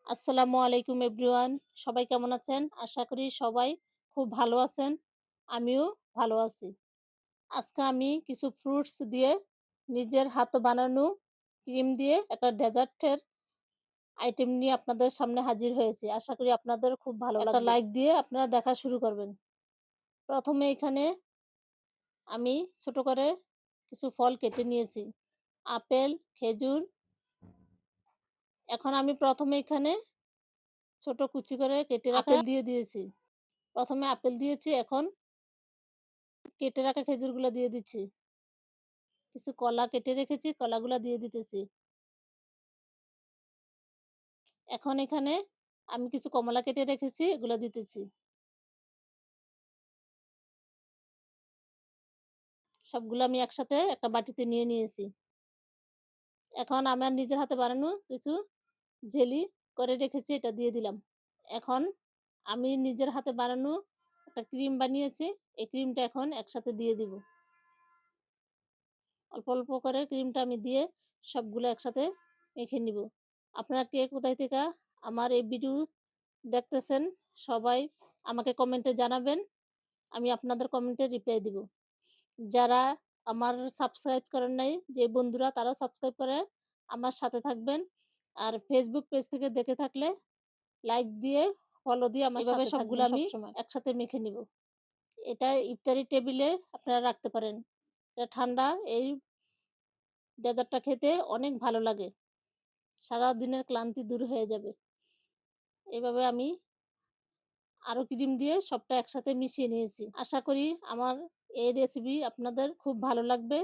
আসসালামু আলাইকুম এভরিওয়ান। সবাই কেমন আছেন? আশা করি সবাই খুব ভালো আছেন। আমিও ভালো আছি। আজকে আমি কিছু ফ্রুটস দিয়ে নিজের হাতে বানানো ক্রিম দিয়ে একটা ডেজার্টের আইটেম নিয়ে আপনাদের সামনে হাজির হয়েছি। আশা করি আপনাদের খুব ভালো লাগবে। একটা লাইক দিয়ে আপনারা দেখা শুরু করবেন। ১ম এ এখানে আমি ছোট করে কিছু ফল কেটে নিয়েছি। আপেল, খেজুর। এখন আমি ১ম এ এখানে ছোট কুচি করে কেটে রাখা আপেল দিয়ে দিয়েছি। ১ম এ আপেল দিয়েছি, এখন কেটে রাখা খেজুরগুলা দিয়ে দিচ্ছি। কিছু কলা কেটে রেখেছি, কলাগুলা দিয়ে দিতেছি। এখন এখানে আমি কিছু কমলা কেটে রেখেছি, এগুলা দিতেছি। সবগুলো আমি একসাথে একটা বাটিতে নিয়ে নিয়েছি। এখন আমার নিজের হাতে বানানো কিছু জেলি করে রেখেছি, এটা দিয়ে দিলাম। এখন আমি নিজের হাতে বানানো একটা ক্রিম বানিয়েছি, এই ক্রিমটা এখন একসাথে দিয়ে দিব। অল্প, অল্প করে ক্রিমটা আমি দিয়ে সবগুলো একসাথে মেখে নিব। আপনারা কে কোথায় থেকে আমার এই ভিডিও দেখতেছেন, সবাই আমাকে কমেন্টে জানাবেন। আমি আপনাদের কমেন্টে রিপ্লাই দিব। যারা আমার সাবস্ক্রাইব করেন নাই, যে বন্ধুরা তারা সাবস্ক্রাইব করে আমার সাথে থাকবেন। আর ফেসবুক পেজ থেকে দেখে থাকলে লাইক দিয়ে, ফলো দিয়ে আমার এভাবে সাথে সবগুলো থাকবেন আমি সবসময়। একসাথে মেখে নিব। এটা ইফতারি টেবিলে আপনারা রাখতে পারেন। এটা ঠান্ডা এই ডেজার্টটা খেতে অনেক ভালো লাগে। সারাদিনের ক্লান্তি দূর হয়ে যাবে। এভাবে আমি আরো ক্রিম দিয়ে সবটা একসাথে মিশিয়ে নিয়েছি। আশা করি আমার এই রেসিপি আপনাদের খুব ভালো লাগবে।